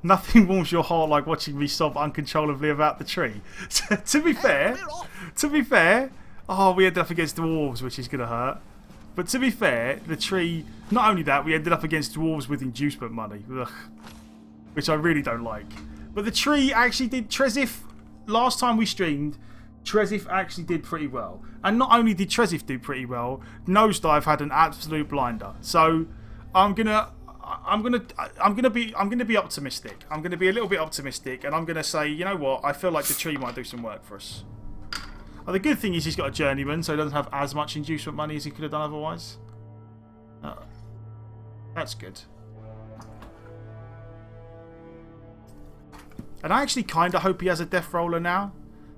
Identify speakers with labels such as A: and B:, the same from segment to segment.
A: Nothing warms your heart like watching me sob uncontrollably about the tree. To be fair, oh, we ended up against dwarves, which is going to hurt. But to be fair, the tree, not only that, we ended up against dwarves with inducement money. Ugh, which I really don't like. But the tree actually did, Trezif, last time we streamed, Trezif actually did pretty well. And not only did Trezif do pretty well, Nosedive had an absolute blinder. So I'm gonna be optimistic. I'm gonna be a little bit optimistic, and I'm gonna say, you know what? I feel like the tree might do some work for us. The good thing is he's got a journeyman, so he doesn't have as much inducement money as he could have done otherwise. That's good. And I actually kind of hope he has a death roller now,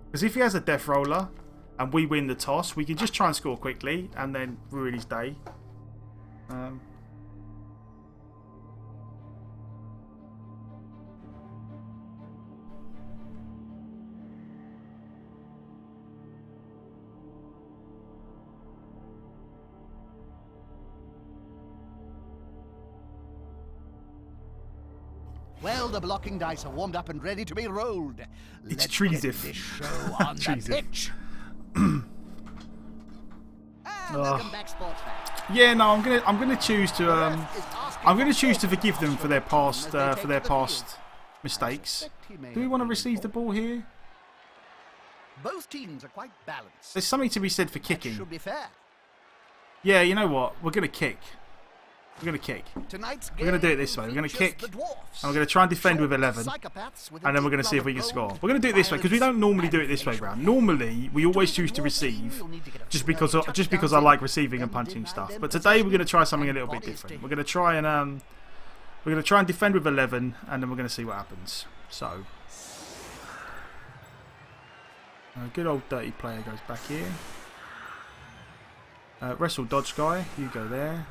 A: because if he has a death roller and we win the toss, we can just try and score quickly and then ruin his day.
B: Well, the blocking dice are warmed up and ready to be rolled.
A: It's
B: Let's get
A: Trezif.
B: this show on the pitch. Welcome back, sports fans.
A: Yeah, no, I'm gonna choose to forgive them for their past mistakes. Do we want to receive the ball here?
B: Both teams are quite balanced.
A: There's something to be said for
B: That
A: kicking.
B: should be fair.
A: Yeah, you know what? We're gonna kick. We're gonna kick.
B: Tonight's
A: We're gonna do it this way. We're gonna kick, and we're gonna try and defend with 11, and then we're gonna see if we can score. We're gonna do it this way because we don't normally do it this way round. Normally, we always choose to receive, just because I like receiving and punching stuff. But today we're gonna try something a little bit different. We're gonna try and defend with 11, and then we're gonna see what happens. So, good old dirty player goes back here. Wrestle dodge guy, you go there.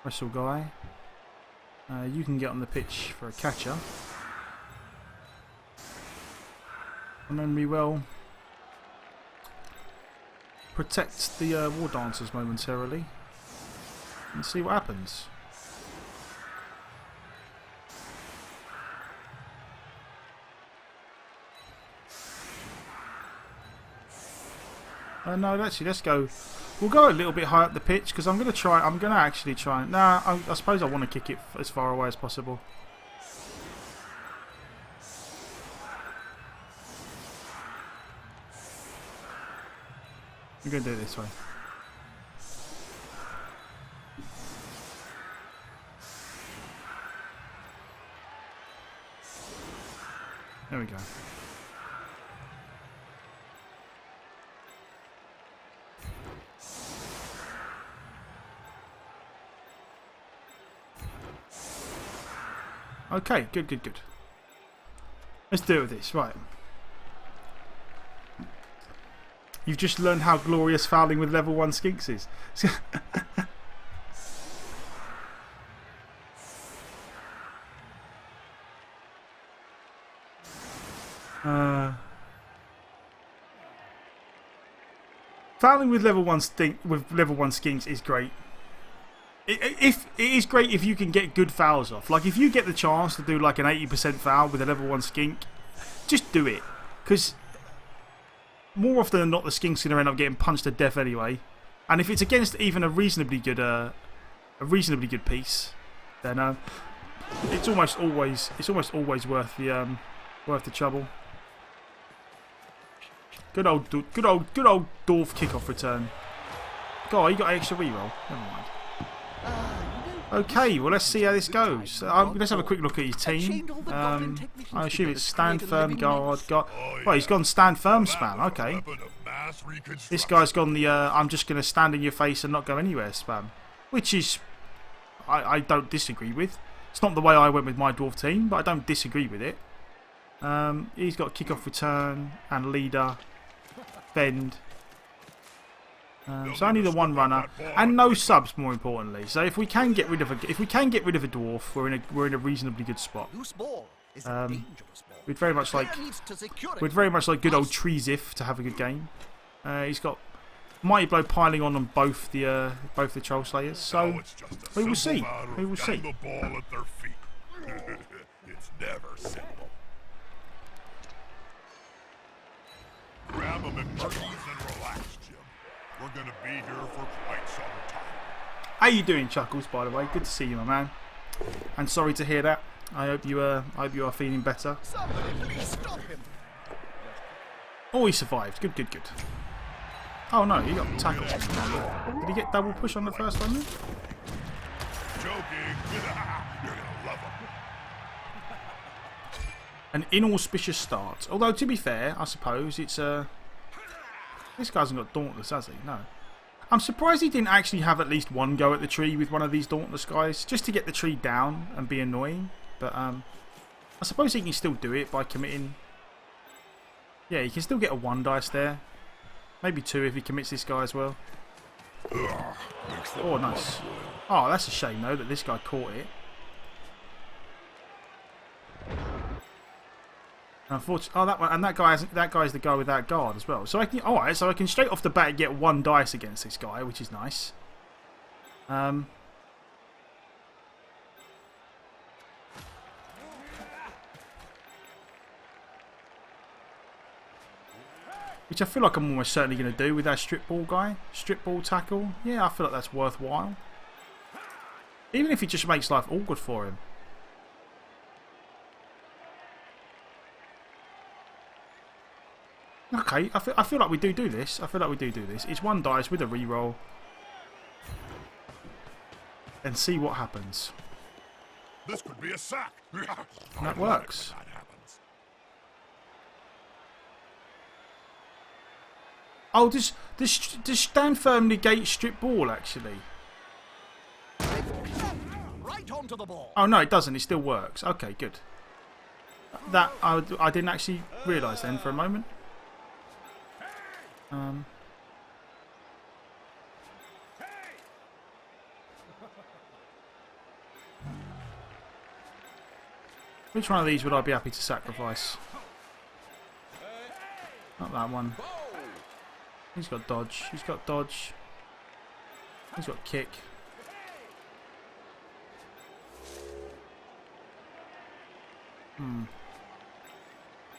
A: Wrestle guy, you can get on the pitch for a catcher, and then we will protect the war dancers momentarily and see what happens. No, actually, let's go. We'll go a little bit high up the pitch because I'm going to actually try. Nah, I suppose I want to kick it as far away as possible. I'm going to do it this way. There we go. Okay, good. Let's deal with this, right. You've just learned how glorious fouling with level 1 skinks is. Fouling with level 1 skinks is great. It is great if you can get good fouls off. Like if you get the chance to do like an 80% foul with a level 1 skink, just do it. Because more often than not, the skink's going to end up getting punched to death anyway. And if it's against even a reasonably good piece, then it's almost always worth the trouble. Good old Dorf kickoff return. God, you got an extra reroll. Never mind. Okay, well let's see how this goes. Let's have a quick look at his team. I assume it's stand firm, guard. Well, he's gone stand firm spam. Okay. This guy's gone the I'm just going to stand in your face and not go anywhere spam. Which is, I don't disagree with. It's not the way I went with my dwarf team, but I don't disagree with it. He's got kickoff return and leader, bend. So only the one runner and no subs, more importantly. So if we can get rid of a dwarf, we're in a reasonably good spot. We'd very much like good old Trezif to have a good game. He's got Mighty blow piling on both the troll slayers. So
C: Now it's just a
A: we will
C: simple
A: see.
C: matter
A: We
C: of
A: will see.
C: getting the ball at their feet. It's never simple. Grab them in purses and relax, Jim. We're gonna be here for quite some time.
A: How you doing, Chuckles? By the way, good to see you, my man. And sorry to hear that. I hope you are feeling better.
B: Somebody please stop him.
A: Oh, he survived. Good, good, good. Oh no, he got tackled. Did he get double push on the first one then?
C: Joking. You're gonna love them.
A: An inauspicious start. Although, to be fair, I suppose it's this guy hasn't got Dauntless, has he? No. I'm surprised he didn't actually have at least one go at the tree with one of these Dauntless guys, just to get the tree down and be annoying. But I suppose he can still do it by committing. Yeah, he can still get a 1 dice there. Maybe 2 if he commits this guy as well. Oh, nice. Oh, that's a shame though that this guy caught it. Unfortunately, oh, that one, and that guy's the guy without guard as well. So I can, all right, so I can straight off the bat get 1 dice against this guy, which is nice. Which I feel like I'm almost certainly going to do with that strip ball guy. Strip ball tackle. Yeah, I feel like that's worthwhile. Even if it just makes life awkward for him. Okay, I feel like we do this. I feel like we do this. It's 1 dice with a reroll. And see what happens.
C: This could be a sack.
A: That works.
C: That happens.
A: Oh, does stand firm negate strip ball actually?
B: Right onto the ball.
A: Oh no, it doesn't. It still works. Okay, good. That I didn't actually realise then for a moment. Which one of these would I be happy to sacrifice? Not that one. He's got dodge. He's got dodge. He's got kick.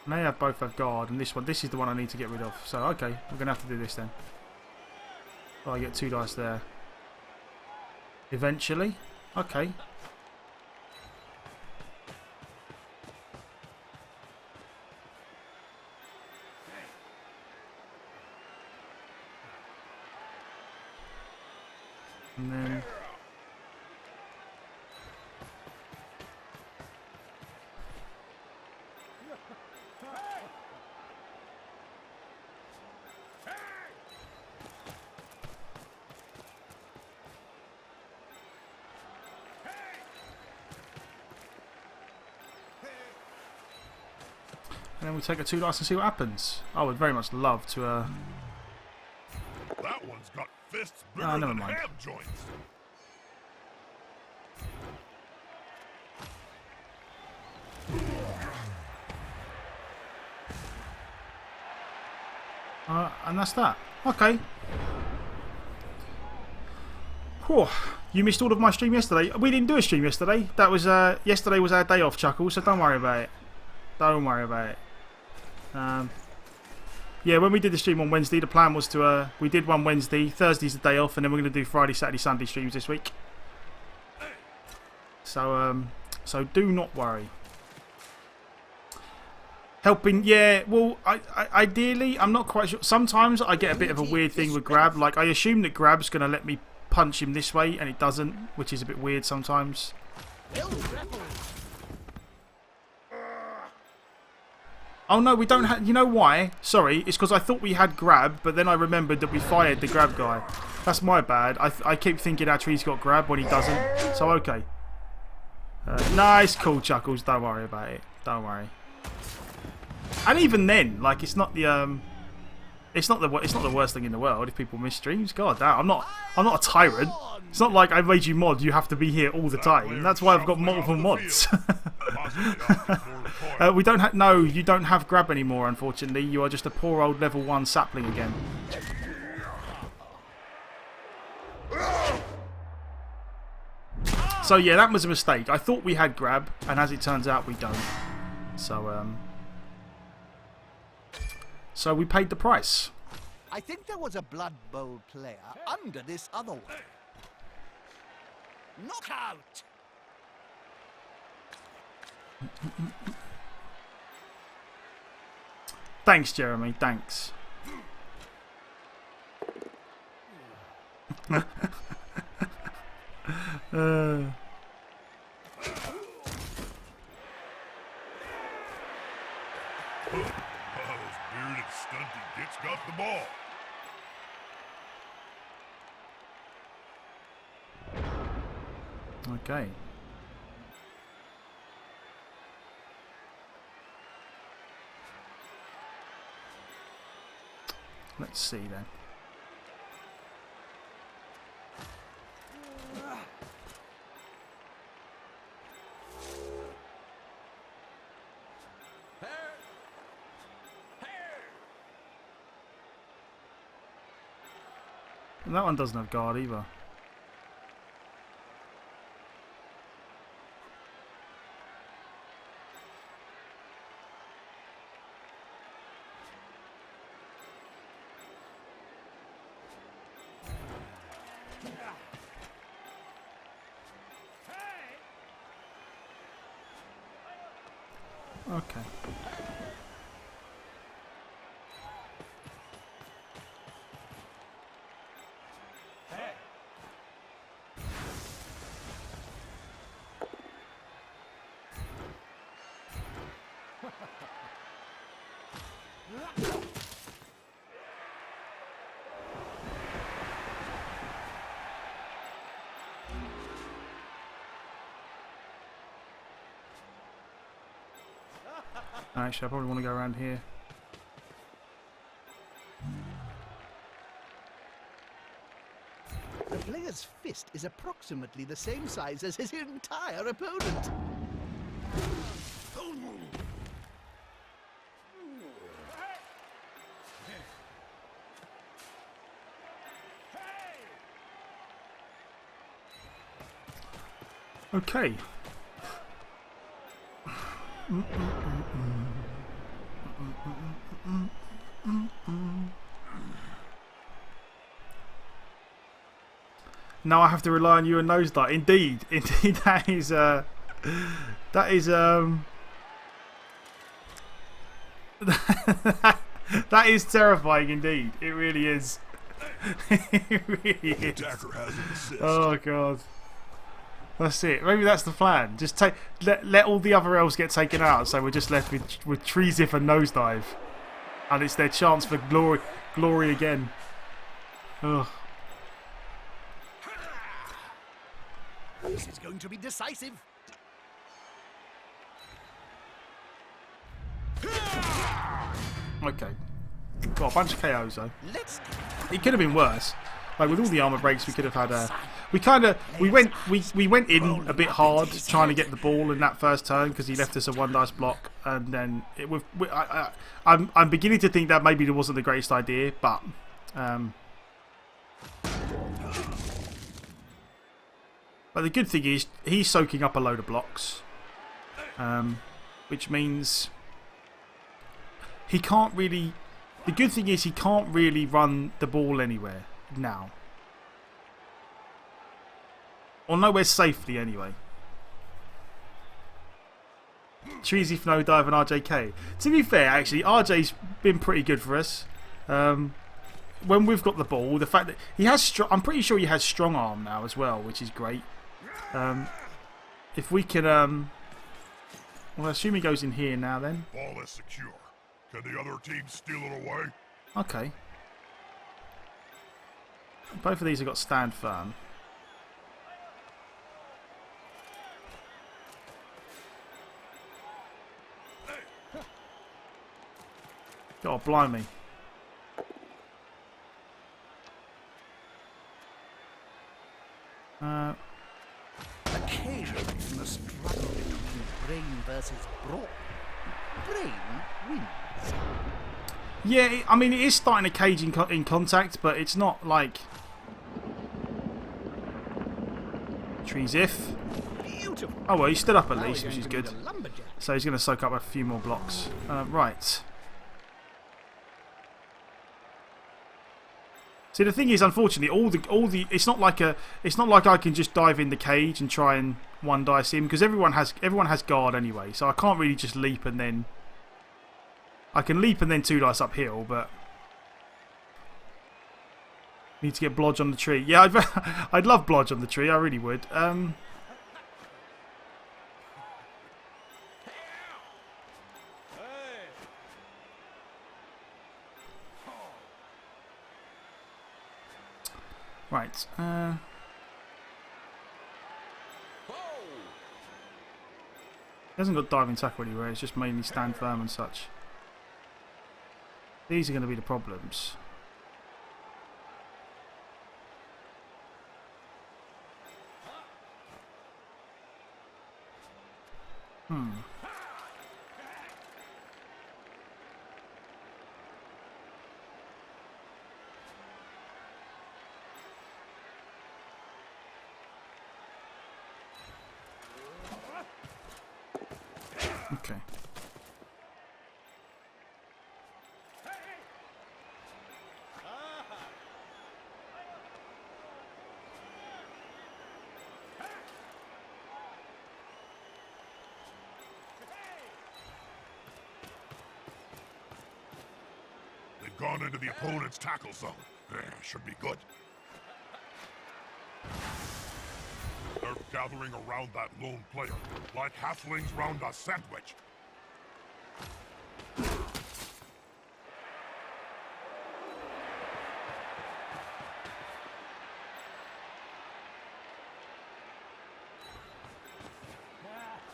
A: They have both have guard, and this is the one I need to get rid of. So okay, we're gonna have to do this then. Oh, I get 2 dice there. Eventually, okay. And then we'll take a 2 dice and see what happens. I would very much love to
C: That one's got fists bigger
A: never
C: than
A: mind.
C: ham joints.
A: and that's that. Okay. Whew. You missed all of my stream yesterday. We didn't do a stream yesterday. That was yesterday was our day off, Chuckle. So don't worry about it. Don't worry about it. Yeah, when we did the stream on Wednesday, the plan was to we did one Wednesday. Thursday's the day off, and then we're going to do Friday, Saturday, Sunday streams this week. So so do not worry. Helping, yeah. Well, ideally, I'm not quite sure. Sometimes I get a bit of a weird thing with grab. Like I assume that grab's going to let me punch him this way, and it doesn't, which is a bit weird sometimes. Oh no, we don't have. You know why? Sorry, it's because I thought we had grab, but then I remembered that we fired the grab guy. That's my bad. I keep thinking our tree's got grab when he doesn't. So okay. Nice, cool, Chuckles. Don't worry about it. Don't worry. And even then, like it's not the worst thing in the world if people miss streams. God damn, I'm not a tyrant. It's not like I made you mod. You have to be here all the time. That's why I've got multiple mods. We don't have. No, you don't have grab anymore. Unfortunately, you are just a poor old level 1 sapling again. So yeah, that was a mistake. I thought we had grab, and as it turns out, we don't. So we paid the price.
B: I think there was a Blood Bowl player under this other one. Knockout!
A: Thanks, Jeremy. Thanks.
C: Those bearded stunty gits got the ball.
A: Okay. Let's see then. And that one doesn't have guard either. Okay. Actually, I probably want to go around here.
B: The player's fist is approximately the same size as his entire opponent.
A: Okay. Now I have to rely on you and Nosedive. Indeed, indeed, that is that is terrifying. Indeed, it really is. It really is.
C: Attacker has an assist.
A: Oh god. That's it. Maybe that's the plan. Just let all the other elves get taken out, so we're just left with Treezif and Nosedive, and it's their chance for glory again. Ugh.
B: This is going to be decisive.
A: Okay. Got a bunch of KOs though.
B: Let's
A: It could have been worse. Like with all the armor breaks, we could have had a. We went in a bit hard trying to get the ball in that first turn because he left us a 1 dice block, and then I'm beginning to think that maybe it wasn't the greatest idea, but. But the good thing is he's soaking up a load of blocks, which means he can't really. The good thing is he can't really run the ball anywhere now. Or nowhere safely, anyway. Treezif, Nosedive, and RJK. To be fair, actually, RJ's been pretty good for us. When we've got the ball, the fact that he has I'm pretty sure he has strong arm now as well, which is great. If we can, well, I assume he goes in here now then.
C: Ball is secure. Can the other team steal it away?
A: Okay. Both of these have got stand firm. God, blimey.
B: occasionally in the struggle between brain versus brawn, brain wins.
A: Yeah, I mean, it is starting to cage in contact, but it's not like... Trees if.
B: Beautiful.
A: Oh well, he stood up at
B: Now
A: least,
B: we're
A: which is
B: going to
A: good.
B: need a lumberjack.
A: So he's going to soak up a few more blocks. Right. See, the thing is, unfortunately, all the it's not like I can just dive in the cage and try and one dice him, because everyone has guard anyway. So I can't really just leap and then I can leap and then 2 dice uphill, but need to get Blodge on the tree. Yeah, I'd love Blodge on the tree. I really would. Right. He hasn't got diving tackle anywhere. It's just mainly stand firm and such. These are going to be the problems. Okay.
C: They've gone into the opponent's tackle zone. Should be good. They're gathering around that lone player, like halflings round a sandwich.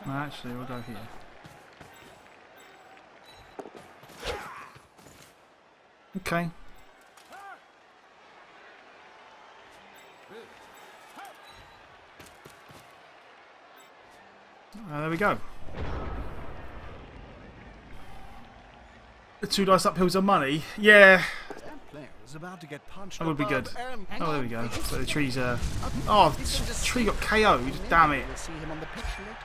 A: Actually, we'll go here. Okay. There we go. The 2 dice uphills of money. Yeah.
B: That player is about to get punched
A: That would be good.
B: above and
A: Oh, there we go.
B: down.
A: So the tree's oh, the tree got KO'd. Damn it.
B: We'll see him on the pitch later.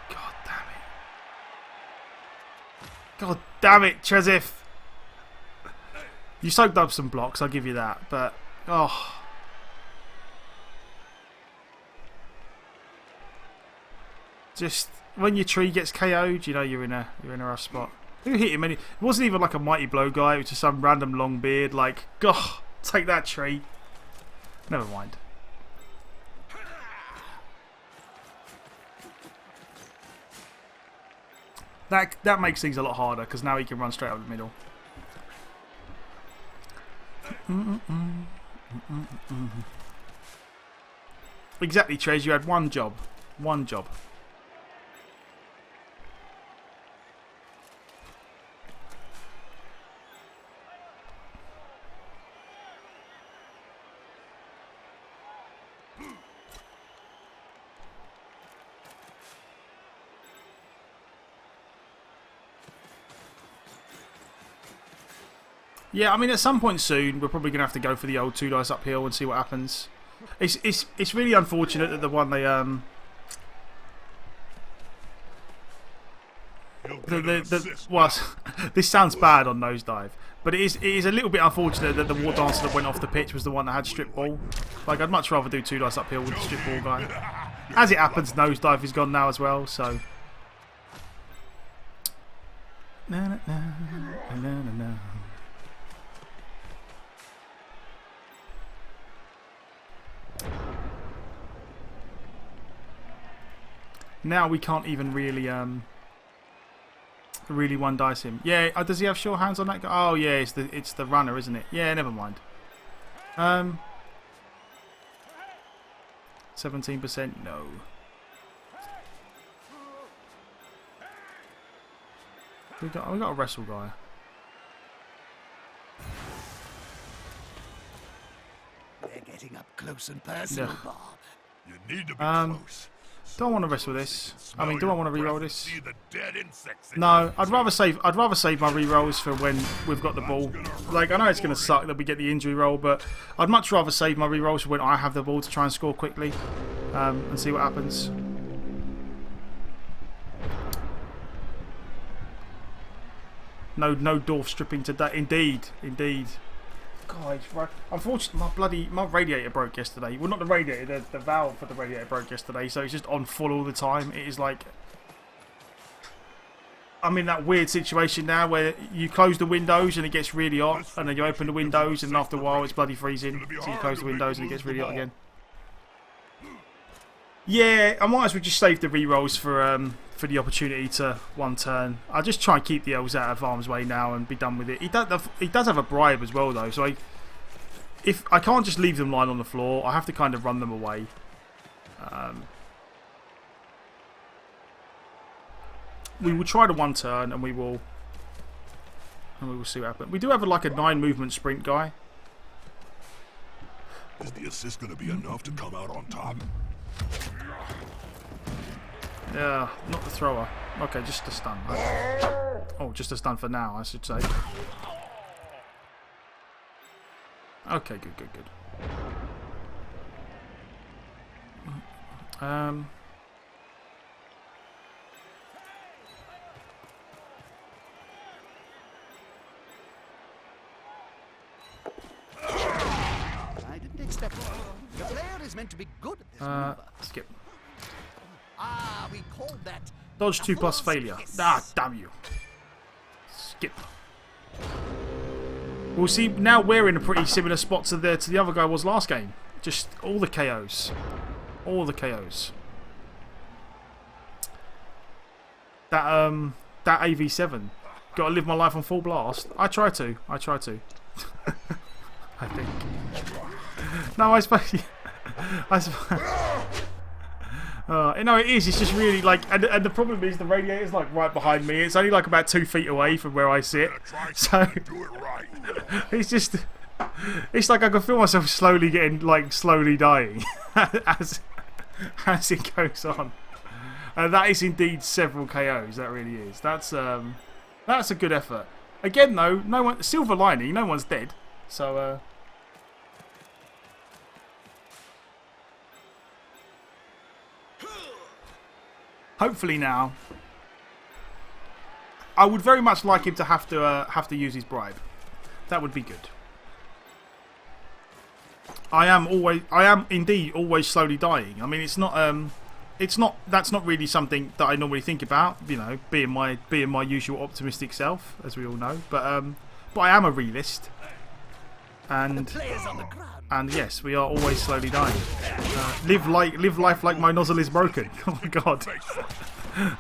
A: God damn it. God damn it, Trezif. You soaked up some blocks, I'll give you that, but oh. Just when your tree gets KO'd, you know you're in a rough spot. Who hit him? It wasn't even like a mighty blow guy, it was just some random long beard, like, God, take that tree. Never mind. That makes things a lot harder because now he can run straight up the middle. Exactly, Trez. You had one job. One job. Yeah, I mean, at some point soon, we're probably going to have to go for the old 2 dice uphill and see what happens. It's really unfortunate that the one they well, this sounds bad on Nosedive, but it is a little bit unfortunate that the War Dancer that went off the pitch was the one that had strip ball. Like, I'd much rather do 2 dice uphill with the strip ball guy. As it happens, Nosedive is gone now as well, so. Na, na, na, na, na, na. Now we can't even really really one dice him. Yeah, does he have sure hands on that guy? Oh yeah, it's the runner, isn't it? Yeah, never mind. 17%, no. We got a wrestle guy.
B: They're getting up close and personal,
A: Yeah.
B: Bob.
C: You need to be close.
A: Do I want to wrestle this? I mean, do I want to reroll this?
C: See the dead insects in
A: No, I'd rather save my rerolls for when we've got the ball. Like, I know it's gonna suck that we get the injury roll, but I'd much rather save my rerolls for when I have the ball to try and score quickly. and see what happens. No dwarf stripping today. Indeed. God, unfortunately, my radiator broke yesterday. Well, not the radiator, the valve for the radiator broke yesterday, so it's just on full all the time. It is like, I'm in that weird situation now where you close the windows and it gets really hot, and then you open the windows and after a while it's bloody freezing. So you close the windows and it gets really hot again. Yeah, I might as well just save the rerolls for the opportunity to one turn. I'll just try and keep the elves out of harm's way now and be done with it. He does have a bribe as well though, so if I can't just leave them lying on the floor, I have to kind of run them away. We will try the one turn and we will see what happens. We do have like a 9 movement sprint guy.
C: Is the assist going to be enough to come out on top?
A: Yeah, not the thrower. Okay, just a stun. Oh, just a stun for now, I should say. Okay, good.
B: I didn't expect that. The player is meant to be good at this maneuver.
A: Skip.
B: Ah, we called that
A: Dodge
B: a
A: 2+
B: false
A: failure.
B: kiss.
A: Ah, damn you. Skip. We'll see. Now we're in a pretty similar spot to the other guy was last game. Just all the KOs. All the KOs. That AV7. Got to live my life on full blast. I try to. I think. No, I suppose. No, it is. It's just really like, and the problem is the radiator's like right behind me. It's only like about 2 feet away from where I sit. So it's just, it's like I can feel myself slowly dying as it goes on. And that is indeed several KOs. That really is. That's a good effort. Again, though, no one, silver lining. No one's dead. So. Hopefully now, I would very much like him to have to use his bribe. That would be good. I am indeed always slowly dying. I mean, it's not. That's not really something that I normally think about. You know, being my usual optimistic self, as we all know. But I am a realist, and yes, we are always slowly dying. Live life like my nozzle is broken. Oh my god,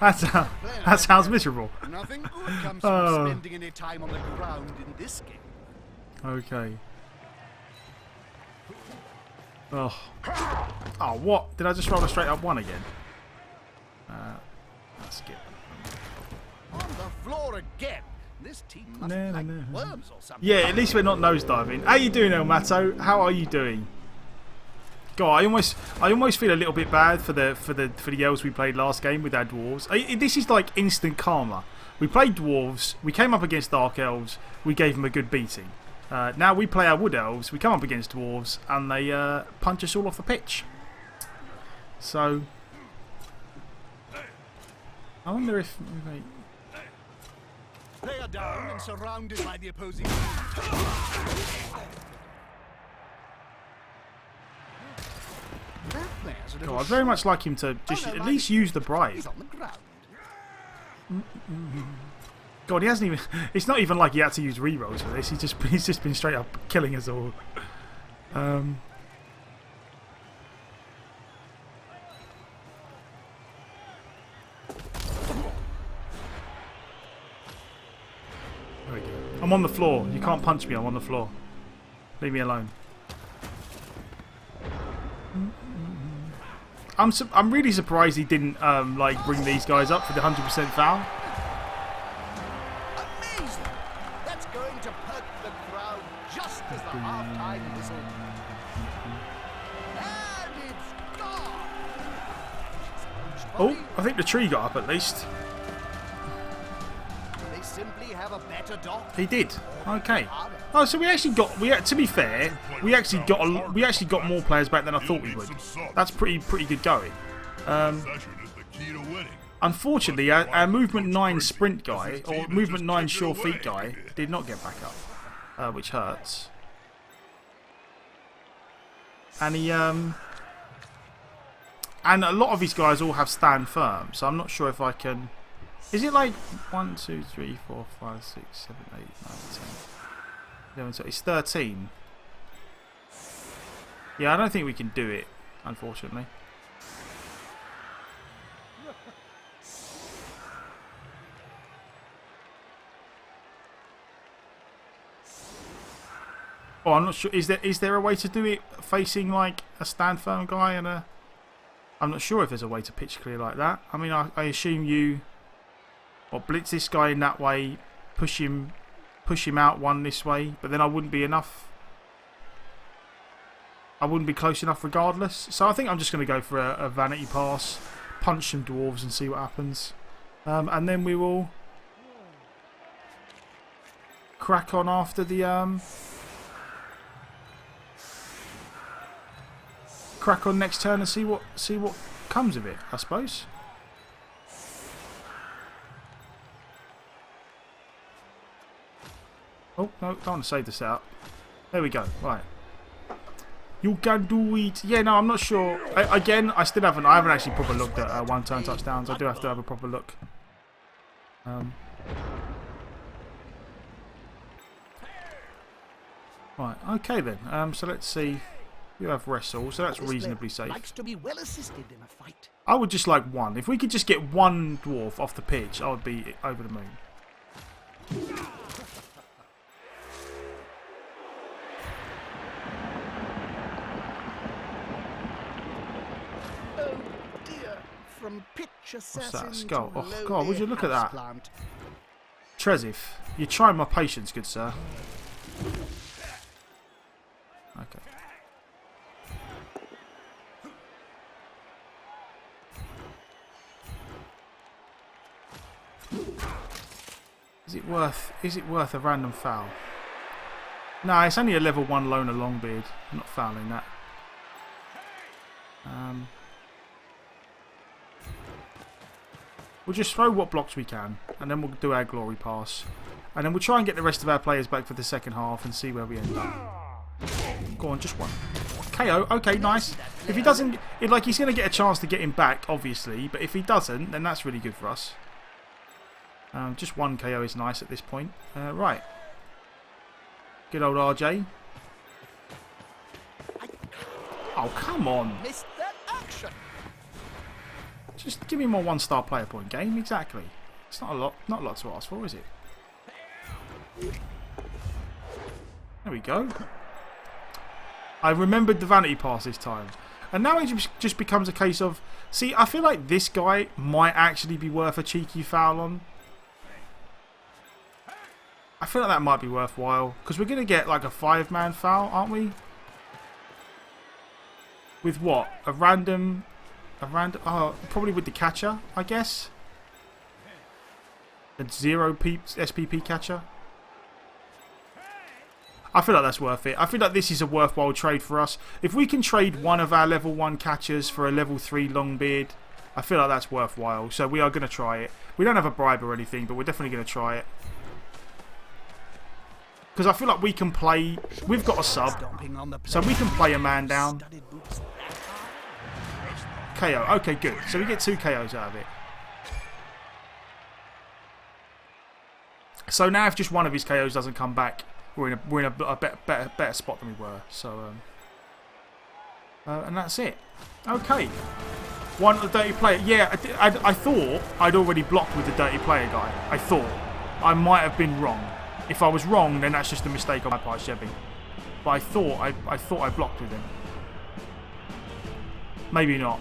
A: that sounds miserable.
B: Nothing good comes from spending any time on the ground in this game.
A: Okay. Oh, what? Did I just roll a straight up 1 again? Let's skip.
B: On the floor again. This team must be like worms or something.
A: Yeah, at least we're not nosediving. How you doing, El Mato? How are you doing? God, I almost feel a little bit bad for the elves we played last game with our dwarves. This is like instant karma. We played dwarves, we came up against dark elves, we gave them a good beating. Now we play our wood elves, we come up against dwarves, and they punch us all off the pitch. So I wonder if
B: Player down and surrounded by the opposing.
A: God, I'd very much like him to just at least use the bribe.
B: He's on the ground.
A: God, he hasn't even. It's not even like he had to use rerolls for this. He's just been straight up killing us all. There we go. I'm on the floor. You can't punch me. I'm on the floor. Leave me alone. I'm really surprised he didn't like bring these guys up for the 100% foul.
B: Amazing! That's going to perk the crowd just as the half-time whistle. And it's gone!
A: Oh, I think the tree got up at least.
B: They simply have a better dog.
A: He did. Okay. Oh, so we actually got. To be fair, we actually got more players back than I thought we would. That's pretty good going. Unfortunately, our movement 9 sprint guy or movement 9 sure feet guy did not get back up, which hurts. And and a lot of these guys all have stand firm, so I'm not sure if I can. Is it like 1, 2, 3, 4, 5, 6, 7, 8, 9, 10, 11, 12? It's 13. Yeah, I don't think we can do it, unfortunately. Oh, I'm not sure. Is there a way to do it facing like a stand firm guy and a? I'm not sure if there's a way to pitch clear like that. I mean, I assume you, blitz this guy in that way, push him out one this way, but then I wouldn't be enough. I wouldn't be close enough regardless. So I think I'm just going to go for a vanity pass, punch some dwarves and see what happens, and then we will crack on after the crack on next turn and see what comes of it, I suppose. Oh no, don't want to save this out. There we go. Right, you can do it. Yeah, no, I'm not sure. Again, I haven't actually proper looked at one turn touchdowns. I do have to have a proper look. Right, okay then. So let's see. You have wrestle, so that's reasonably safe.
B: Likes to be well assisted in a fight.
A: I would just like one. If we could just get one dwarf off the pitch, I would be over the moon.
B: Oh dear! From pitch assassin.
A: What's that? Skull.
B: To
A: Oh God! Would you look at that?
B: Plant.
A: Trezif, you're trying my patience, good sir. Okay. Is it worth a random foul? No, it's only a level 1 loner Longbeard. I'm not fouling that. We'll just throw what blocks we can, and then we'll do our glory pass, and then we'll try and get the rest of our players back for the second half and see where we end up. Go on, just one. KO. Okay, nice. If he doesn't, he's going to get a chance to get him back, obviously. But if he doesn't, then that's really good for us. Just one KO is nice at this point. Right. Good old RJ. Oh, come on.
B: Missed that action.
A: Just give me more 1-star player point game. Exactly. It's not a lot to ask for, is it? There we go. I remembered the vanity pass this time. And now it just becomes a case of... See, I feel like this guy might actually be worth a cheeky foul on. I feel like that might be worthwhile. Because we're going to get like a 5-man foul, aren't we? With what? A random... Oh, probably with the catcher, I guess. A 0 SPP catcher. I feel like that's worth it. I feel like this is a worthwhile trade for us. If we can trade one of our level 1 catchers for a level 3 Longbeard, I feel like that's worthwhile. So we are going to try it. We don't have a bribe or anything, but we're definitely going to try it. Because I feel like we can play... We've got a sub, so we can play a man down. KO. Okay, good. So we get 2 KOs out of it. So now if just one of his KOs doesn't come back, we're in a better spot than we were. So and that's it. Okay. One the dirty player. Yeah, I thought I'd already blocked with the dirty player guy. I thought. I might have been wrong. If I was wrong, then that's just a mistake on my part, Chevy. But I thought I blocked with him. Maybe not.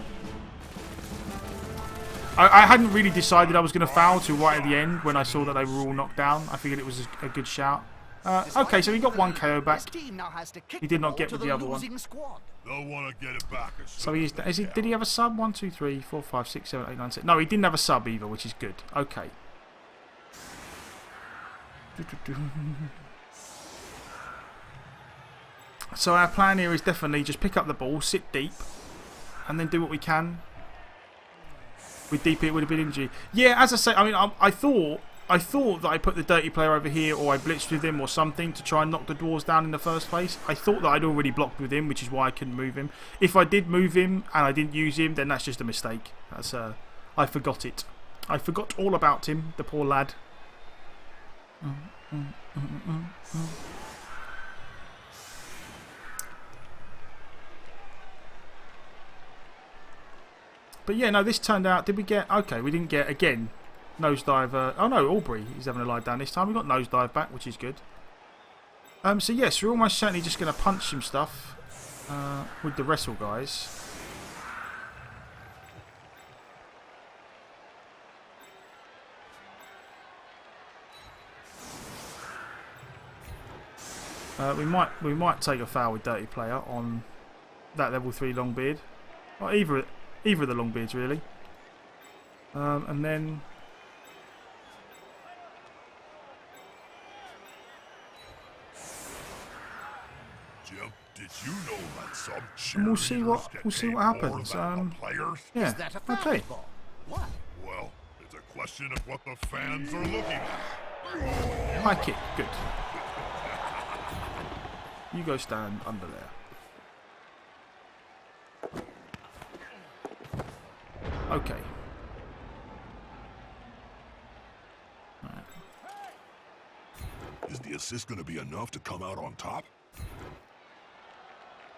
A: I hadn't really decided I was going to foul till right at the end when I saw that they were all knocked down. I figured it was a good shout. Okay, so he got 1 KO back. He did not get with the other one.
C: They'll want to get it back.
A: So did he have a sub? 1, 2, 3, 4, 5, 6, 7, 8, 9, 10. No, he didn't have a sub either, which is good. Okay. So our plan here is definitely just pick up the ball, sit deep, and then do what we can. With deep it would have been injury. Yeah, as I say, I mean, I thought that I put the dirty player over here, or I blitzed with him or something to try and knock the dwarves down in the first place. I thought that I'd already blocked with him, which is why I couldn't move him. If I did move him and I didn't use him, then that's just a mistake. That's I forgot it. I forgot all about him, the poor lad. But yeah, no, this turned out. Did we get? Okay, we didn't get again. Nosedive. Oh no, Aubrey. He's having a lie down this time. We got nosedive back, which is good. So yes, we're almost certainly just going to punch some stuff with the wrestle guys. We might take a foul with dirty player on that level 3 Longbeard, or either of the Longbeards really, and then.
C: Jim, did you know that some
A: And we'll see what
C: cheerleaders
A: happens.
C: get paid more than the players?
A: Yeah.
B: Is that a foul
A: Okay.
B: ball? Why?
C: Well, it's a question of what the fans are looking at.
A: High kick. Good. You go stand under there. Okay. Right.
C: Is the assist going to be enough to come out on top?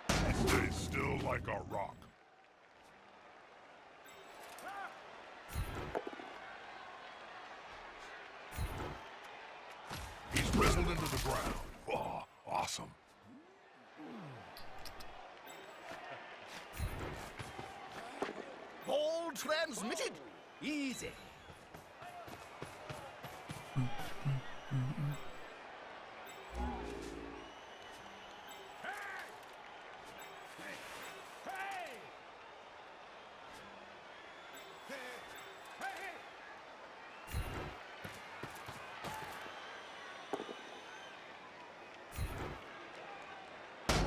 C: He stays still like a rock. He's wrestled into the ground. Oh, awesome.
B: Ball transmitted. Easy.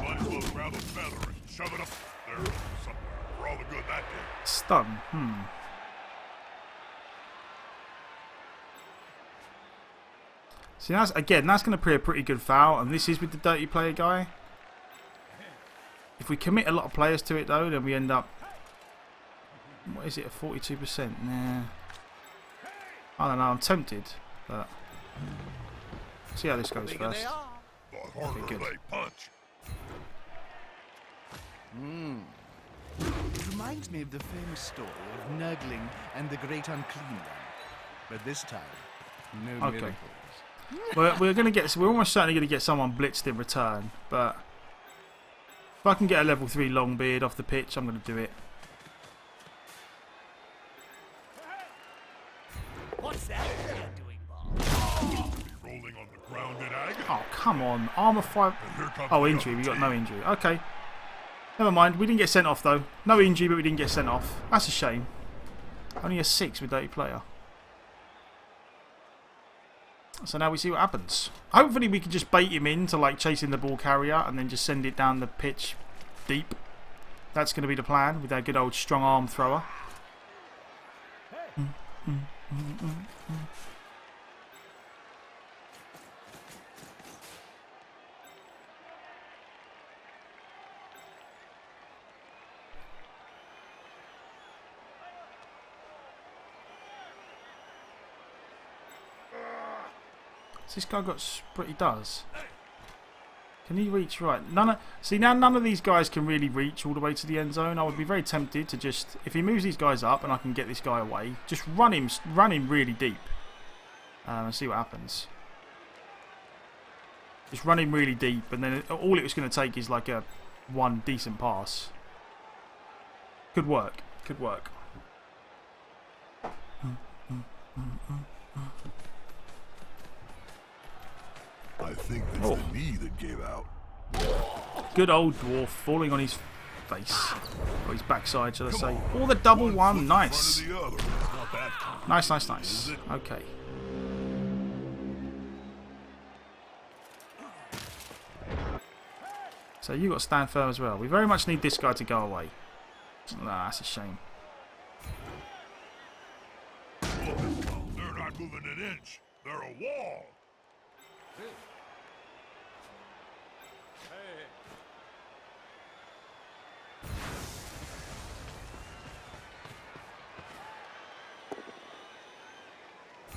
C: Might as well grab a feather and shove it up there somewhere for all the good that did.
A: Stun. See, that's going to be a pretty good foul, and this is with the dirty player guy. If we commit a lot of players to it though, then we end up. What is it? A 42%? Nah. I don't know. I'm tempted, but see how this goes
B: Bigger they
A: first.
B: are.
C: The harder
A: good.
C: they punch.
B: It reminds me of the famous story of Nurgling and the Great Unclean One. But this time, no
A: Okay.
B: miracles.
A: We're almost certainly going to get someone blitzed in return, but if I can get a level 3 Longbeard off the pitch, I'm going to do it.
B: What's that player doing, Bob?
C: Rolling on the ground in agony.
A: Oh, come on. Armour 5.
C: And here comes
A: Oh,
C: the
A: injury.
C: other
A: We got
C: team.
A: no injury. Okay. Never mind. We didn't get sent off, though. No injury, but we didn't get sent off. That's a shame. Only a 6 with dirty player. So now we see what happens. Hopefully we can just bait him into like chasing the ball carrier and then just send it down the pitch deep. That's going to be the plan with our good old strong arm thrower. Has this guy got sprint? He does. Can he reach right? See, now none of these guys can really reach all the way to the end zone. I would be very tempted to just, if he moves these guys up and I can get this guy away, just run him really deep and see what happens. Just run him really deep, and then all it was going to take is like a one decent pass. Could work. Could work.
C: I think it's the knee that gave out.
A: Good old dwarf falling on his face. Or his backside, shall I say. Oh, the double one. Nice.
C: One or the other. Not that kind.
A: Nice, nice, nice. Okay. So you got to stand firm as well. We very much need this guy to go away. Nah, that's a shame.
C: They're not moving an inch. They're a wall.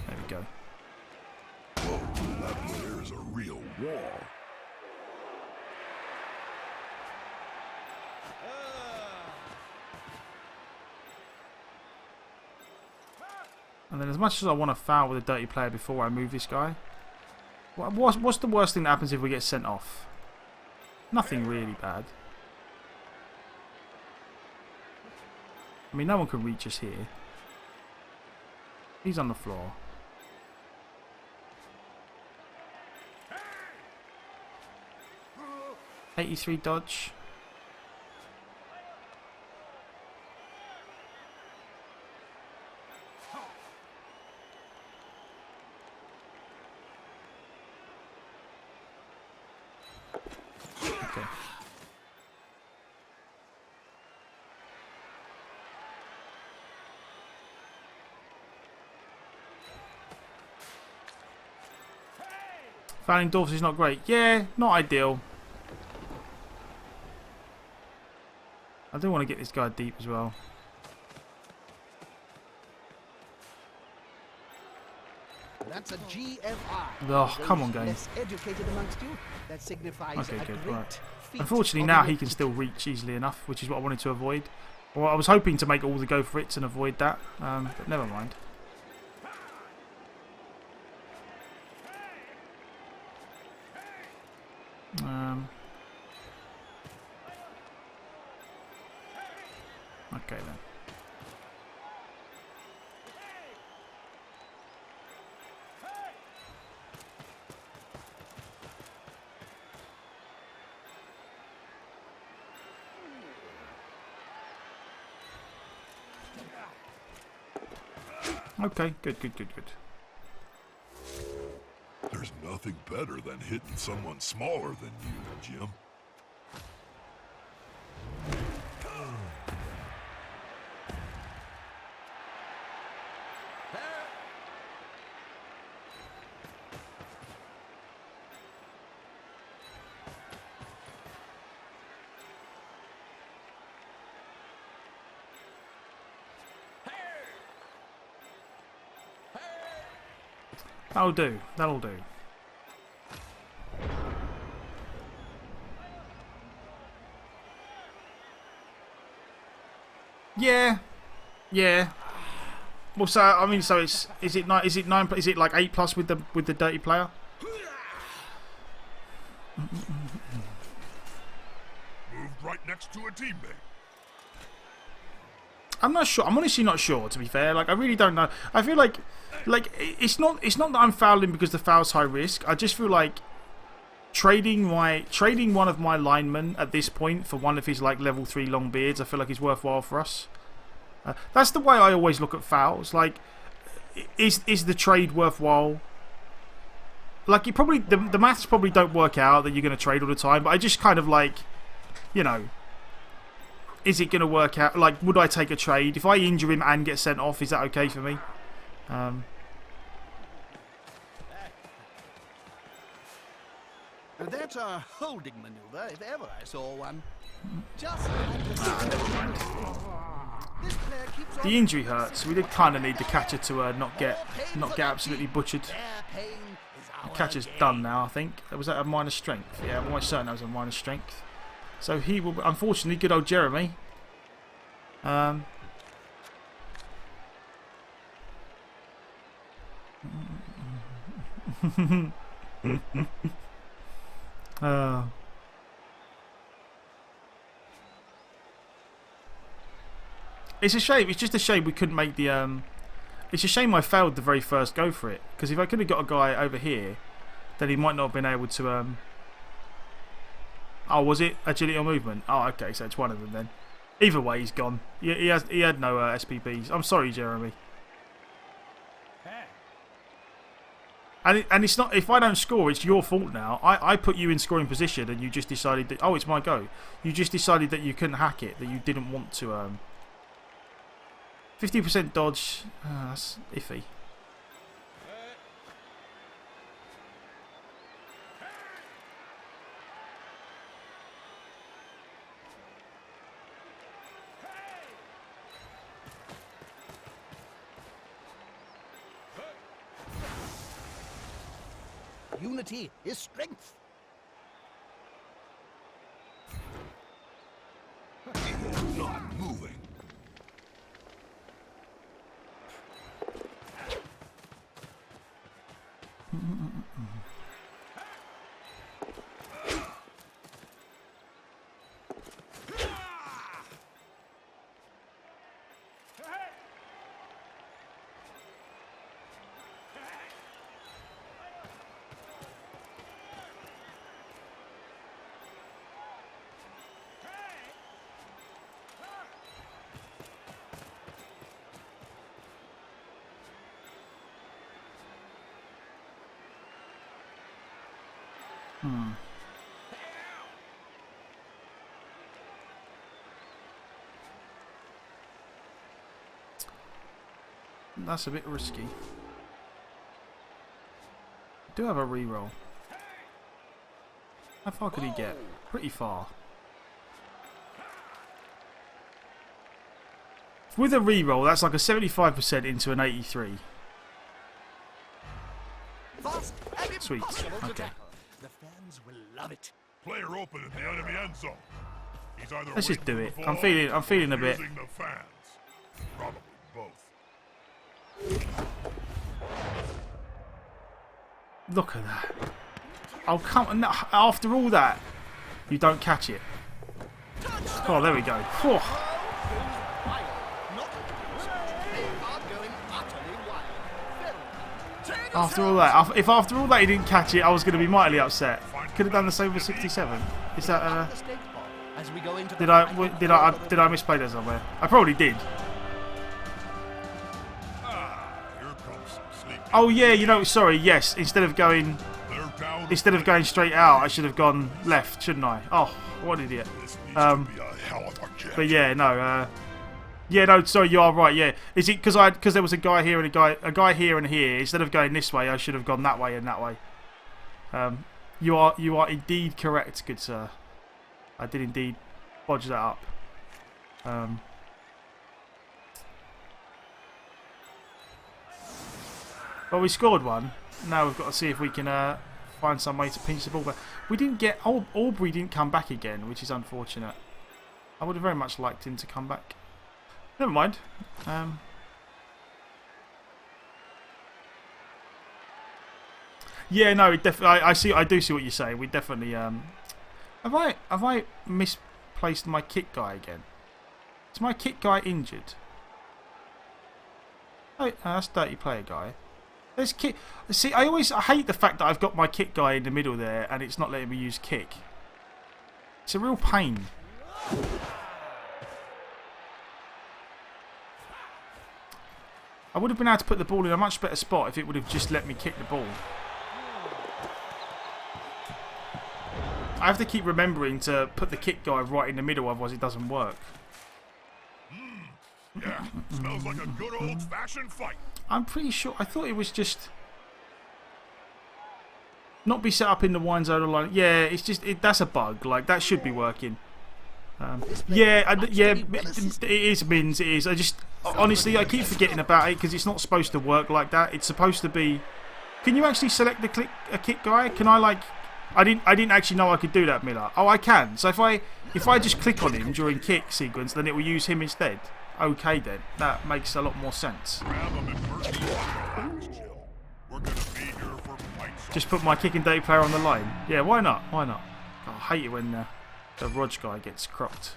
A: There we go.
C: Whoa, that there is a real wall.
A: And then as much as I want to foul with a dirty player before I move this guy, what's the worst thing that happens if we get sent off? Nothing really bad. I mean, no one can reach us here. He's on the floor. '83 dodge. Okay. Fouling Dorfs is not great. Yeah, not ideal. I do want to get this guy deep as well.
B: That's a GFR.
A: Oh, come on, game.
B: Less educated amongst you, that signifies
A: Okay,
B: a
A: good.
B: great
A: Right.
B: feat
A: Unfortunately,
B: of
A: now he
B: your
A: can still reach easily enough, which is what I wanted to avoid. Well, I was hoping to make all the go for it and avoid that, but never mind. Okay then. Okay, good.
C: There's nothing better than hitting someone smaller than you, Jim.
A: That'll do. That'll do. Yeah. Well, so I mean, so is it nine? Is it like 8+ with the dirty player?
C: Moved right next to a teammate.
A: I'm not sure. I'm honestly not sure. To be fair, like I really don't know. I feel like it's not that I'm fouling because the foul's high risk. I just feel like trading one of my linemen at this point for one of his like level 3 long beards. I feel like is worthwhile for us. That's the way I always look at fouls. Like, is the trade worthwhile? Like, you probably the maths probably don't work out that you're going to trade all the time. But I just kind of like, you know. Is it going to work out? Like, would I take a trade? If I injure him and get sent off, is that okay for me?
B: That's a holding maneuver, if ever I saw one. Just like this player keeps on.
A: The injury hurts. We did kind of need the catcher to not get absolutely butchered. The catcher's done now, I think. Was that a minus strength? Yeah, I'm almost certain that was a minus strength. So he will, unfortunately, good old Jeremy. It's a shame. It's just a shame we couldn't make the. It's a shame I failed the very first go for it. Because if I could have got a guy over here, then he might not have been able to. Oh, was it agility or movement? Oh, okay, so it's one of them then. Either way, he's gone. He had no SPBs. I'm sorry, Jeremy. And it's not, if I don't score, it's your fault now. I put you in scoring position and you just decided that, oh, it's my go. You just decided that you couldn't hack it, that you didn't want to. 50% dodge, that's iffy.
B: Unity is strength.
C: Not moving.
A: That's a bit risky. Do have a reroll. How far could he get? Pretty far. With a reroll, that's like a 75% into an 83. Sweet. Okay.
B: The fans will love it.
C: Player open in the enemy end zone. He's either
A: Let's just
C: waiting
A: do
C: for
A: it.
C: the
A: I'm feeling
C: ball
A: a bit.
C: or using the fans. Probably both.
A: Look at that. Oh, come on. No, after all that, you don't catch it. Oh, there we go. Whew. After all that, if after all that he didn't catch it, I was going to be mightily upset. Could have done the same with 67. Is that did I misplay that somewhere? I probably did.
C: Here comes some sleep.
A: Oh yeah, you know, sorry, yes. Instead of going straight out, I should have gone left, shouldn't I? Oh, what an idiot.
C: This needs to be a hell of a jet.
A: But yeah, no. Yeah, no. Sorry, you are right. Yeah, is it because there was a guy here and a guy here and here? Instead of going this way, I should have gone that way and that way. You are indeed correct, good sir. I did indeed bodge that up. Well, we scored one. Now we've got to see if we can find some way to pinch the ball back. We didn't get Aubrey didn't come back again, which is unfortunate. I would have very much liked him to come back. Never mind. Yeah, no, I see. I do see what you're saying. We definitely. Have I misplaced my kick guy again? Is my kick guy injured? Oh, that's dirty player guy. There's kick. See, I hate the fact that I've got my kick guy in the middle there and it's not letting me use kick. It's a real pain. I would have been able to put the ball in a much better spot if it would have just let me kick the ball. I have to keep remembering to put the kick guy right in the middle, otherwise it doesn't work.
C: Yeah, smells like a good old-fashioned fight.
A: I'm pretty sure. I thought it was just not be set up in the wine zone line. Yeah, it's just that's a bug. Like that should be working. Yeah, it is Mins. It is. I just honestly I keep forgetting about it because it's not supposed to work like that. It's supposed to be. Can you actually select the kick guy? Can I like? I didn't actually know I could do that, Miller. Oh, I can. So if I just click on him during kick sequence, then it will use him instead. Okay, then that makes a lot more sense. Just put my kicking day player on the line. Yeah, why not? Why not? Oh, I hate it when the Rog guy gets cropped.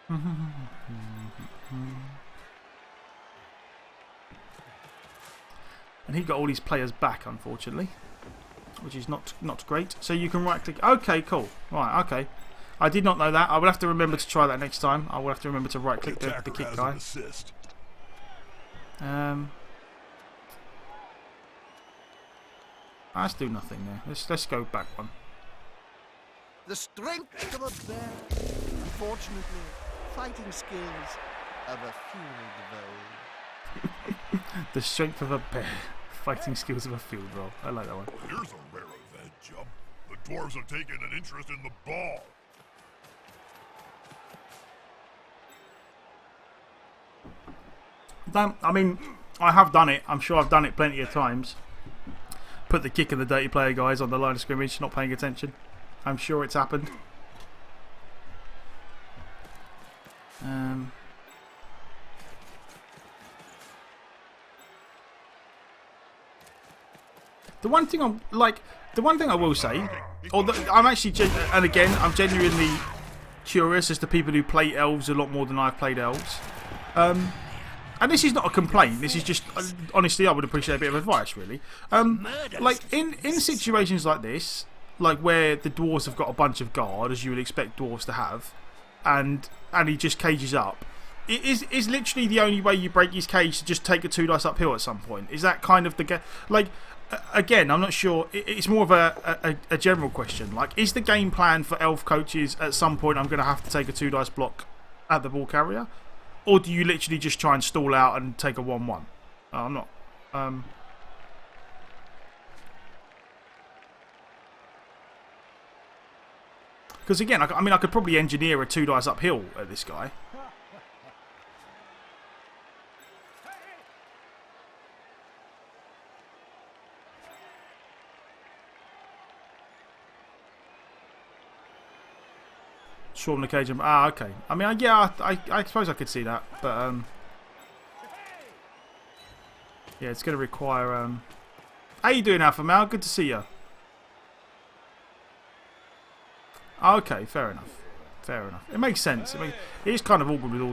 A: And he got all his players back, unfortunately, which is not great. So you can right click. Okay, cool. Right, okay. I did not know that. I will have to remember to try that next time. I will have to remember to right click the kick guy. Let's do nothing there. Let's go back one.
B: The strength of a bear. Unfortunately, fighting skills of a field vole.
A: The strength of a bear. Fighting skills of a field roll. I like that one.
C: Well, here's a rare event, Jim. The dwarves have taken an interest in the ball.
A: I mean, I have done it. I'm sure I've done it plenty of times. Put the kick and the dirty player guys on the line of scrimmage, not paying attention. I'm sure it's happened. The one thing I will say, I'm actually, and again, I'm genuinely curious as to people who play elves a lot more than I've played elves. And this is not a complaint. This is just, honestly, I would appreciate a bit of advice, really. Like in situations like this, like where the dwarves have got a bunch of guard, as you would expect dwarves to have, and he just cages up. Is literally the only way you break his cage to just take a 2 dice uphill at some point? Is that kind of the game? Like, again, I'm not sure. It's more of a general question. Like, is the game plan for elf coaches at some point I'm going to have to take a 2 dice block at the ball carrier? Or do you literally just try and stall out and take a 1-1? I'm not. Because again, I mean, I could probably engineer a 2 dice uphill at this guy. Swarm the cage. Okay. I mean, yeah, I suppose I could see that, but yeah, it's going to require. How you doing, Alpha Mal? Good to see you. Okay, fair enough. Fair enough. It makes sense. I mean, it is kind of awkward with all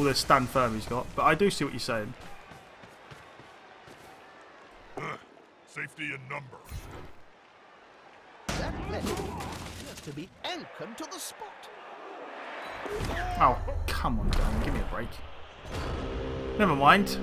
A: the stand firm he's got, but I do see what you're saying.
C: Safety in numbers.
B: That appears to be anchored to the spot.
A: Oh, come on, Dan. Give me a break. Never mind.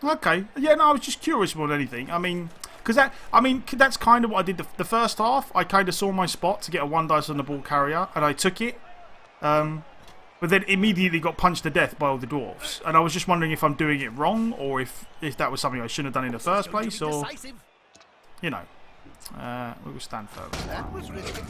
A: Okay. Yeah, no, I was just curious more than anything. I mean, that's kind of what I did the first half. I kind of saw my spot to get a 1 dice on the ball carrier, and I took it. But then immediately got punched to death by all the dwarves. And I was just wondering if I'm doing it wrong, or if that was something I shouldn't have done in the first place, or, you know. We will stand firm.
B: That was risky.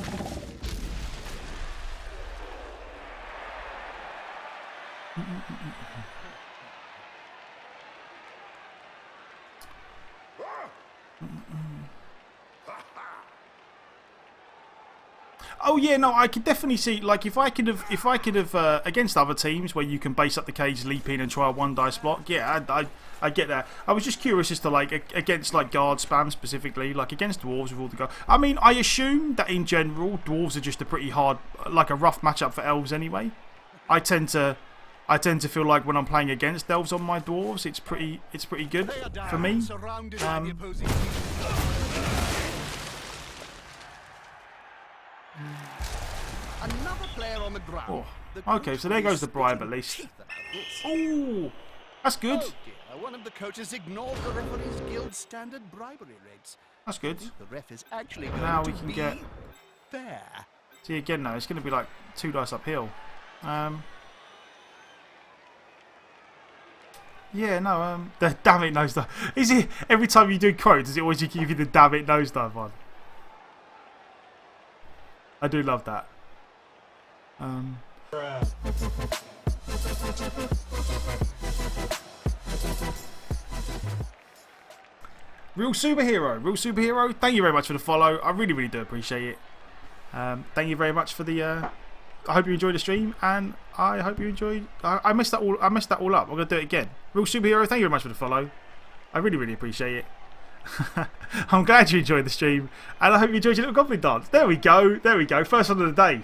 A: Oh yeah, no, I could definitely see, like, if I could have against other teams where you can base up the cage, leap in and try a 1 dice block. Yeah, I get that. I was just curious as to, like, against like guard spam specifically, like against dwarves with all the guard. I mean, I assume that in general dwarves are just a pretty hard, like a rough matchup for elves anyway. I tend to feel like when I'm playing against elves on my dwarves, it's pretty good for me.
B: Another player on the ground.
A: Oh. Okay, so there goes the bribe at least. Oh, that's good.
B: Oh dear, one of the coaches ignored the referee's guild standard bribery rates.
A: That's good.
B: The ref is actually going
A: Now
B: to
A: we can
B: be
A: get.
B: fair.
A: See again now, it's going to be like 2 dice uphill. Yeah, no, the damn it nosedive. Is it every time you do quote, does it always give you the damn it nosedive one? I do love that. Real superhero, thank you very much for the follow. I really do appreciate it. Thank you very much for the I hope you enjoyed the stream, and I hope you enjoyed. I messed that all up. I'm gonna do it again. Real superhero, thank you very much for the follow. I really appreciate it. I'm glad you enjoyed the stream, and I hope you enjoyed your little goblin dance. There we go. First one of the day.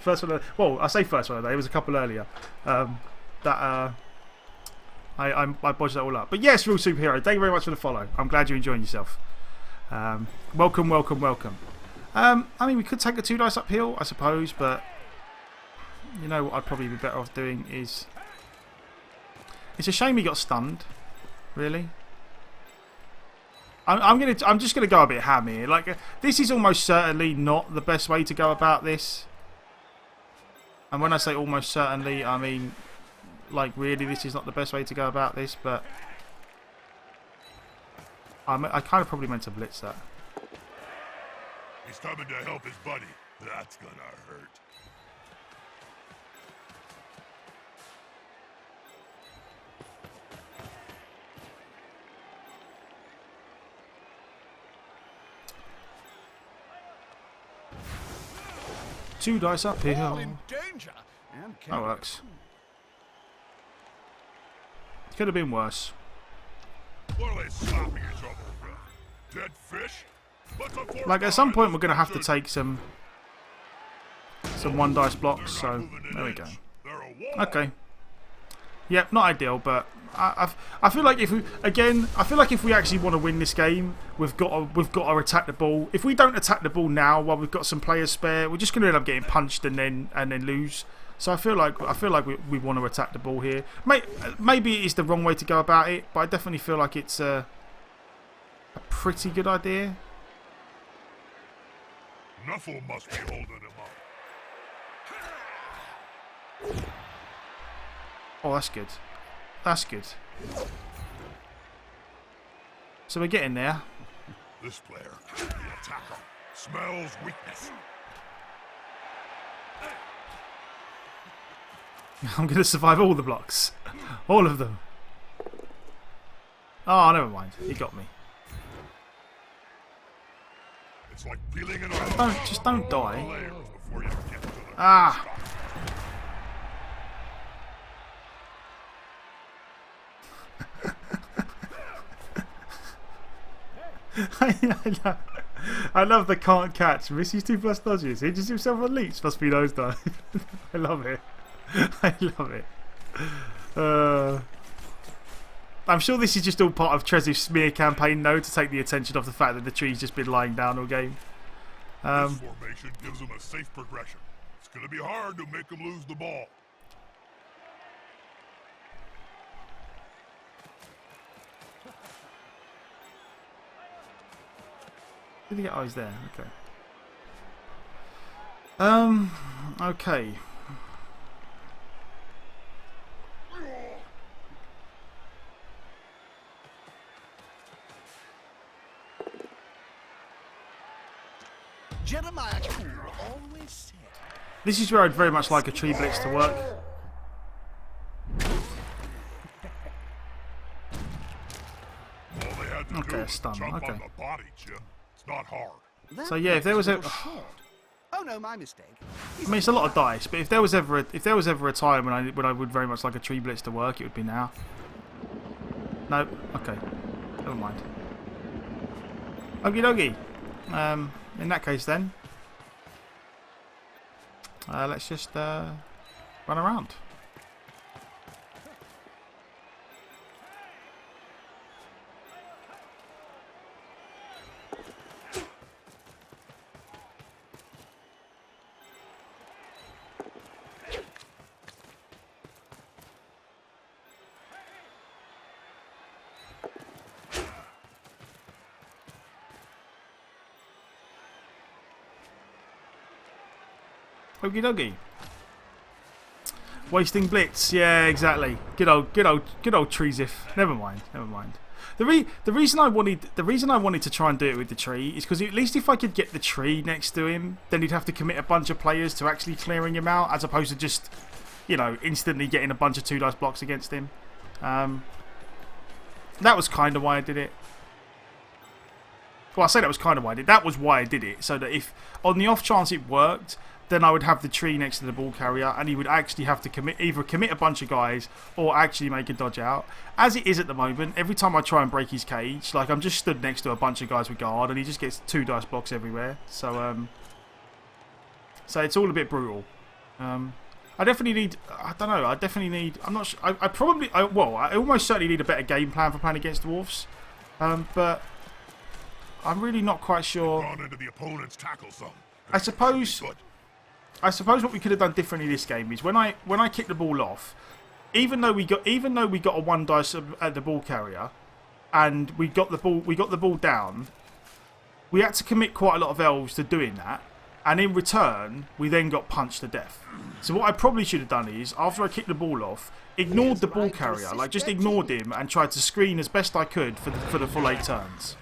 A: Well, I say first one of the day. It was a couple earlier. I bodged that all up. But yes, real superhero. Thank you very much for the follow. I'm glad you're enjoying yourself. Welcome. I mean, we could take the 2 dice uphill, I suppose, but you know what I'd probably be better off doing is... It's a shame he got stunned, really. I'm just gonna go a bit ham here. Like, this is almost certainly not the best way to go about this. And when I say almost certainly, I mean, like, really, this is not the best way to go about this. But I kind of probably meant to blitz that.
C: He's coming to help his buddy. That's gonna hurt.
A: Two dice uphill.
B: All in danger. And
A: That works. Could have been worse.
C: What are they slapping each other with? Dead fish?
A: Like, at some point we're going to have to take some 1 dice blocks, so there we go. Okay. Yep, not ideal, but I feel like if we actually want to win this game, we've got to attack the ball. If we don't attack the ball now while we've got some players spare, we're just going to end up getting punched and then lose. So I feel like we want to attack the ball here. Maybe it's the wrong way to go about it, but I definitely feel like it's a pretty good idea.
C: Nuffle must be holding him up.
A: Oh, that's good. That's good. So we're getting there.
C: This player, the attacker, smells weakness.
A: I'm going to survive all the blocks. All of them. Oh, never mind. He got me.
C: It's like peeling an onion.
A: Just don't die.
C: Layers before you get to the
A: Ah! I love the can't catch. Missy's 2+ dodges. He just himself on leech. Must be those though. I love it. I love it. I'm sure this is just all part of Trez's smear campaign, though, to take the attention off the fact that the tree's just been lying down all game.
C: This formation gives him a safe progression. It's going to be hard to make him lose the ball.
A: Did he get? Oh, he's there. Okay. Okay.
B: Jeremiah always said.
A: This is where I'd very much like a tree blitz to work. Okay, a stun. Okay.
C: On the body, Jim. It's not hard.
A: So yeah, if there was a,
B: Oh no, my mistake.
A: I mean, it's a lot of dice, but if there was ever a time when I would very much like a tree blitz to work, it would be now. No, okay, never mind. Okie dokie. In that case, then, let's just run around. Okie dokie. Wasting blitz, yeah, exactly. Good old Treesif. Never mind. The reason I wanted to try and do it with the tree is because at least if I could get the tree next to him, then he'd have to commit a bunch of players to actually clearing him out, as opposed to just, you know, instantly getting a bunch of 2 dice blocks against him. That was kind of why I did it. Well, I say that was kind of why I did it. That was why I did it, so that if on the off chance it worked, then I would have the tree next to the ball carrier, and he would actually have to either commit a bunch of guys or actually make a dodge out. As it is at the moment, every time I try and break his cage, like, I'm just stood next to a bunch of guys with guard, and he just gets 2 dice blocks everywhere. So it's all a bit brutal. I definitely need. I don't know. I definitely need. I'm not sure. I almost certainly need a better game plan for playing against dwarfs. But I'm really not quite sure.
C: Gone into the opponent's tackle zone.
A: I suppose what we could have done differently this game is when I kicked the ball off, even though we got a 1 dice at the ball carrier, and we got the ball down, we had to commit quite a lot of elves to doing that, and in return we then got punched to death. So what I probably should have done is, after I kicked the ball off, ignored the ball carrier, like just ignored him and tried to screen as best I could for the full 8 turns,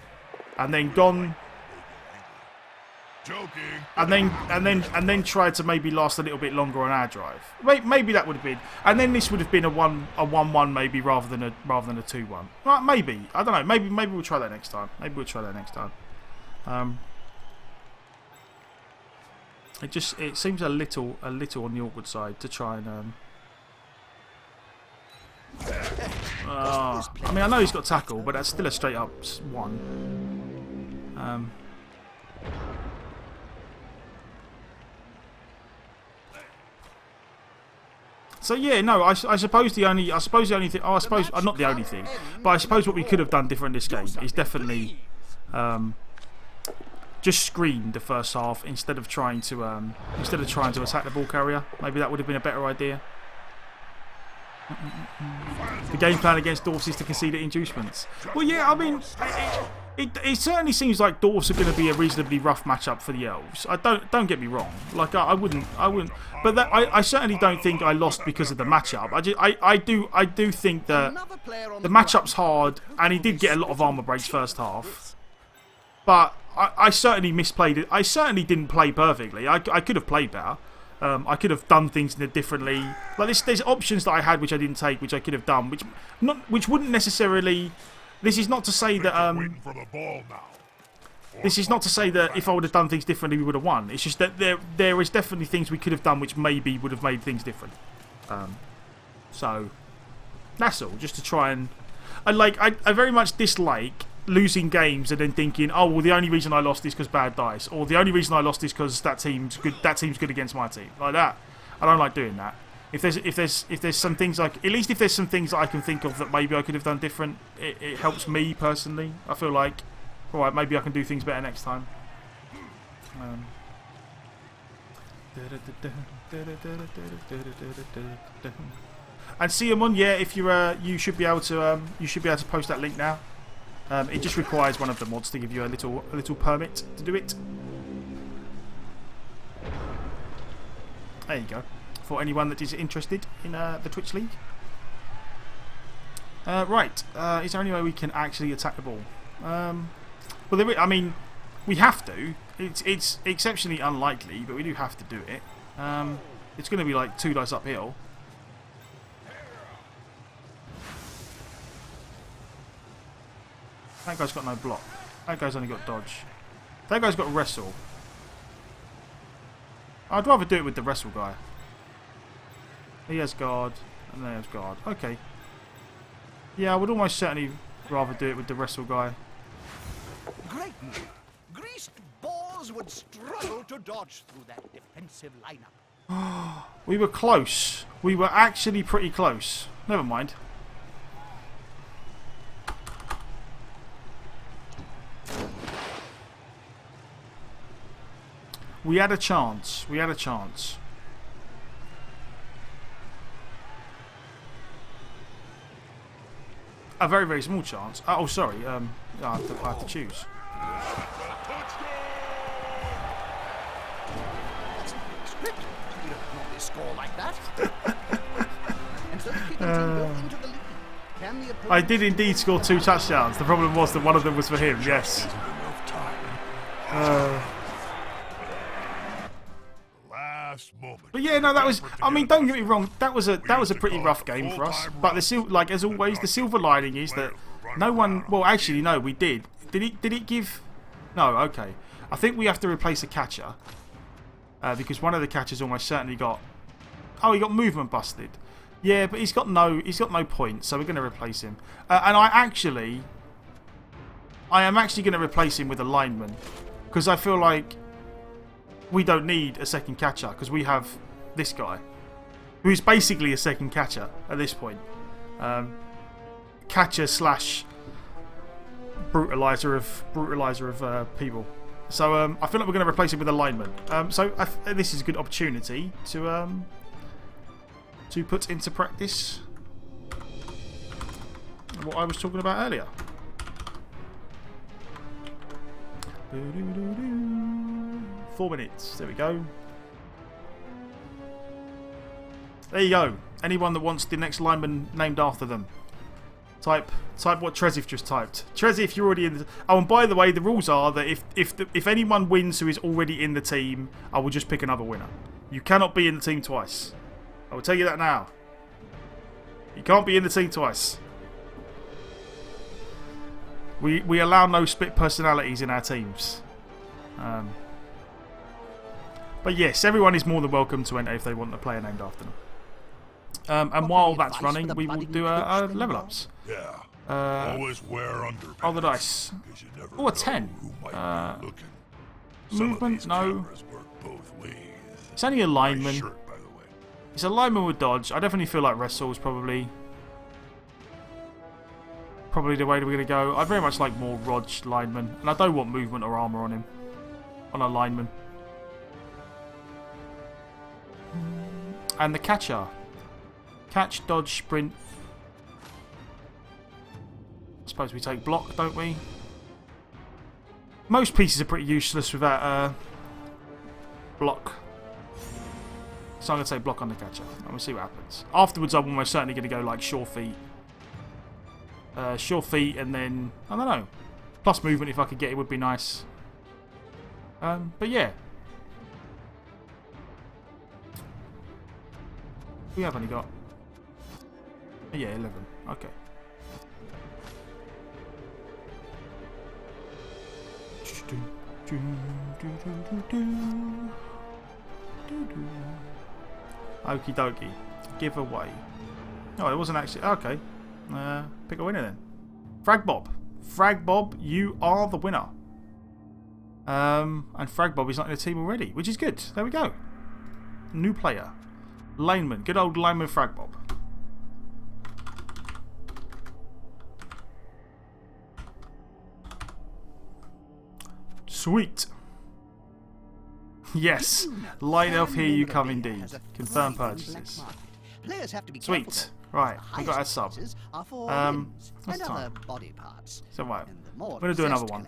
A: and then gone.
C: Joking.
A: And then tried to maybe last a little bit longer on our drive. Maybe that would have been, and then this would have been a 1-1 maybe rather than a 2-1. Well, maybe, I don't know. Maybe we'll try that next time. It seems a little on the awkward side to try and. I mean, I know he's got tackle, but that's still a straight up 1. So yeah, no, I suppose the only thing, not the only thing, but I suppose what we could have done different this game is definitely just screen the first half instead of trying to attack the ball carrier. Maybe that would have been a better idea. The game plan against Dwarfs is to concede at inducements. Well, yeah, I mean, it certainly seems like Dwarfs are going to be a reasonably rough matchup for the Elves. Don't get me wrong. Like I wouldn't. But I certainly don't think I lost because of the matchup. I do think that the matchup's hard, and he did get a lot of armor breaks first half. But I certainly misplayed it. I certainly didn't play perfectly. I could have played better. I could have done things differently. Like there's options that I had which I didn't take, which I could have done, which wouldn't necessarily. This is not to say that. This is not to say that if I would have done things differently, we would have won. It's just that there is definitely things we could have done which maybe would have made things different. So that's all. Just to try and. I very much dislike losing games and then thinking, oh well, the only reason I lost is because bad dice, or the only reason I lost is because that team's good. That team's good against my team. Like that, I don't like doing that. If there's some things at least if there's some things that I can think of that maybe I could have done different, it helps me personally. I feel like, all right, maybe I can do things better next time. And Siamon, yeah, if you should be able to post that link now. It just requires one of the mods to give you a little permit to do it. There you go. For anyone that is interested in the Twitch League. Right. Is there any way we can actually attack the ball? Well, I mean, we have to. It's exceptionally unlikely, but we do have to do it. It's going to be like 2 dice uphill. That guy's got no block. That guy's only got dodge. That guy's got wrestle. I'd rather do it with the wrestle guy. He has guard, and they has guard. Okay. Yeah, I would almost certainly rather do it with the wrestle guy.
B: Great move. Greased balls would struggle to dodge through that defensive lineup.
A: We were close. We were actually pretty close. Never mind. We had a chance. We had a chance. A very, very small chance. Oh, sorry. I have to choose.
B: Script. You don't normally score like that.
A: I did indeed score 2 touchdowns. The problem was that one of them was for him. Yes. But yeah, no, that was. I mean, don't get me wrong. That was a pretty rough game for us. But as always, the silver lining is that no one. Well, actually, no, we did. Did it give? No. Okay. I think we have to replace a catcher because one of the catchers almost certainly got. Oh, he got movement busted. Yeah, but he's got no points, so we're going to replace him. And I am actually going to replace him with a lineman because I feel like we don't need a second catcher because we have this guy who's basically a second catcher at this point. Catcher / brutalizer of people. So I feel like we're going to replace it with a lineman. So this is a good opportunity to put into practice what I was talking about earlier. 4 minutes. There we go. There you go. Anyone that wants the next lineman named after them, type what Trezif just typed. Trezif, you're already in the... Oh, and by the way, the rules are that if anyone wins who is already in the team, I will just pick another winner. You cannot be in the team twice. I will tell you that now. You can't be in the team twice. We allow no split personalities in our teams. But yes, everyone is more than welcome to enter if they want a player named after them. And while that's running, we will do our level ups.
C: Yeah. Always wear underpants.
A: Oh, the dice. Oh, a 10. Movement, no. It's only a lineman. It's a lineman with dodge. I definitely feel like wrestle's probably the way that we're going to go. I very much like more Rog lineman. And I don't want movement or armor on him. On a lineman. And the catcher. Catch, dodge, sprint. I suppose we take block, don't we? Most pieces are pretty useless without block. So I'm going to take block on the catcher. And we'll see what happens. Afterwards, I'm almost certainly going to go like sure feet. Sure feet and then, I don't know. Plus movement if I could get it would be nice. But yeah. We have only got... Yeah, 11. Okay. Okie dokie. Give away. Oh, it wasn't actually... Okay. Pick a winner then. Frag Bob. Frag Bob, you are the winner. And Frag Bob is not in the team already, which is good. There we go. New player. Lineman. Good old lineman Frag Bob. Sweet. Yes. Light Elf, here you come indeed. Confirm purchases. Sweet. Right, we got our sub. What's the time? So right, we're going to do another one.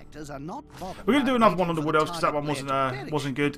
A: We're going to do another one on the Wood Elves because that one wasn't good.